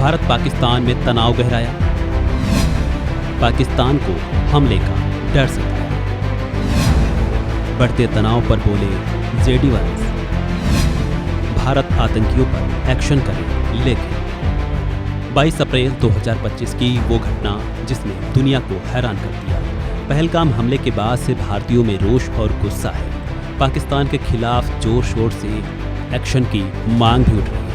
भारत पाकिस्तान में तनाव गहराया, पाकिस्तान को हमले का डर सताया। बढ़ते तनाव पर बोले जेडी वांस, भारत आतंकियों पर एक्शन करे। लेकिन 22 अप्रैल 2025 की वो घटना जिसने दुनिया को हैरान कर दिया। पहलगाम हमले के बाद से भारतीयों में रोष और गुस्सा है। पाकिस्तान के खिलाफ जोर शोर से एक्शन की मांग भी उठ रही है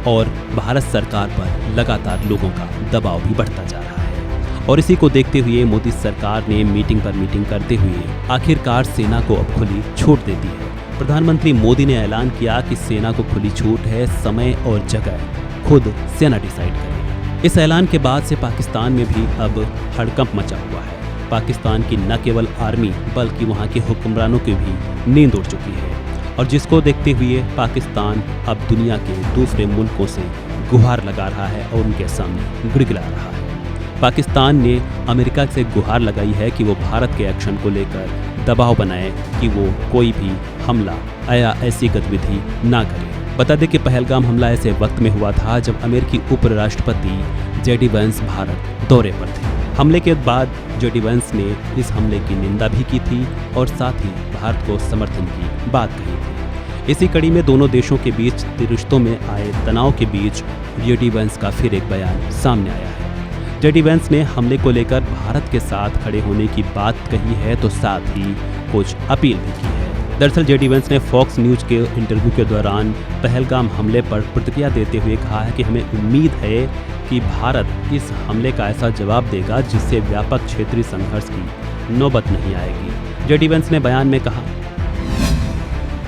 और भारत सरकार पर लगातार लोगों का दबाव भी बढ़ता जा रहा है। और इसी को देखते हुए मोदी सरकार ने मीटिंग पर मीटिंग करते हुए आखिरकार सेना को अब खुली छूट दे दी है। प्रधानमंत्री मोदी ने ऐलान किया कि सेना को खुली छूट है, समय और जगह खुद सेना डिसाइड करे। इस ऐलान के बाद से पाकिस्तान में भी अब हड़कंप मचा हुआ है। पाकिस्तान की न केवल आर्मी बल्कि वहां के हुक्मरानों की भी नींद उड़ चुकी है और जिसको देखते हुए पाकिस्तान अब दुनिया के दूसरे मुल्कों से गुहार लगा रहा है और उनके सामने गिड़गिड़ा रहा है। पाकिस्तान ने अमेरिका से गुहार लगाई है कि वो भारत के एक्शन को लेकर दबाव बनाए कि वो कोई भी हमला या ऐसी गतिविधि ना करे। बता दें कि पहलगाम हमला ऐसे वक्त में हुआ था जब अमेरिकी उपराष्ट्रपति जेडी वांस भारत दौरे पर थे। हमले के बाद जेडी वांस ने इस हमले की निंदा भी की थी और साथ ही भारत को समर्थन की बात कही थी। इसी कड़ी में दोनों देशों के बीच रिश्तों में आए तनाव के बीच जेडी वांस का फिर एक बयान सामने आया है। जेडी वांस ने हमले को लेकर भारत के साथ खड़े होने की बात कही है तो साथ ही कुछ अपील भी की है। दरअसल जेडी वांस ने फॉक्स न्यूज के इंटरव्यू के दौरान पहलगाम हमले पर प्रतिक्रिया देते हुए कहा है कि हमें उम्मीद है कि भारत इस हमले का ऐसा जवाब देगा जिससे व्यापक क्षेत्रीय संघर्ष की नौबत नहीं आएगी। जेडी वांस ने बयान में कहा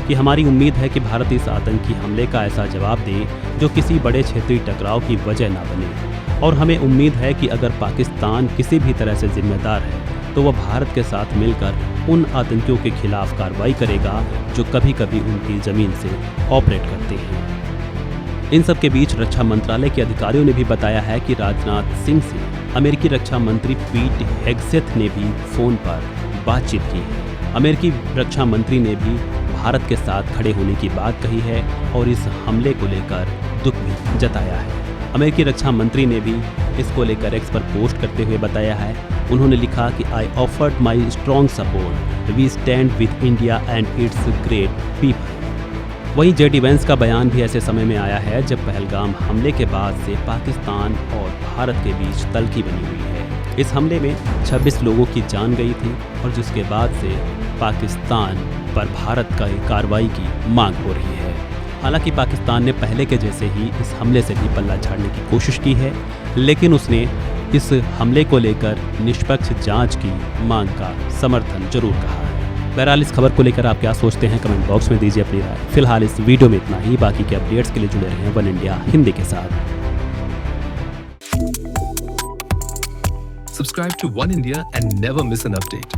कि हमारी उम्मीद है कि भारत इस आतंकी हमले का ऐसा जवाब दे जो किसी बड़े क्षेत्रीय टकराव की वजह न बने और हमें उम्मीद है कि अगर पाकिस्तान किसी भी तरह से जिम्मेदार है तो वह भारत के साथ मिलकर उन आतंकियों के खिलाफ कार्रवाई करेगा जो कभी कभी उनकी ज़मीन से ऑपरेट करते हैं। इन सब के बीच रक्षा मंत्रालय के अधिकारियों ने भी बताया है कि राजनाथ सिंह से अमेरिकी रक्षा मंत्री पीट हेगसेथ ने भी फ़ोन पर बातचीत की है। अमेरिकी रक्षा मंत्री ने भी भारत के साथ खड़े होने की बात कही है और इस हमले को लेकर दुख भी जताया है। अमेरिकी रक्षा मंत्री ने भी इसको लेकर एक्स पर पोस्ट करते हुए बताया है। उन्होंने लिखा कि I offered my strong support, we stand with India and its great people. वहीं जेडी वांस का बयान भी ऐसे समय में आया है जब पहलगाम हमले के बाद से पाकिस्तान और भारत के बीच तल्खी बनी हुई है। इस हमले में 26 लोगों की जान गई थी और जिसके बाद से पाकिस्तान पर भारत का कार्रवाई की मांग हो रही है। हालांकि पाकिस्तान ने पहले के जैसे ही इस हमले से भी पल्ला झाड़ने की कोशिश की है, लेकिन उसने इस हमले को लेकर निष्पक्ष जांच की मांग का समर्थन जरूर कहा है। बहरहाल इस खबर को लेकर आप क्या सोचते हैं कमेंट बॉक्स में दीजिए अपनी राय। फिलहाल इस वीडियो में इतना ही। बाकी के अपडेट्स के लिए जुड़े रहें वन इंडिया हिंदी के साथ। Subscribe to One India and never miss an update.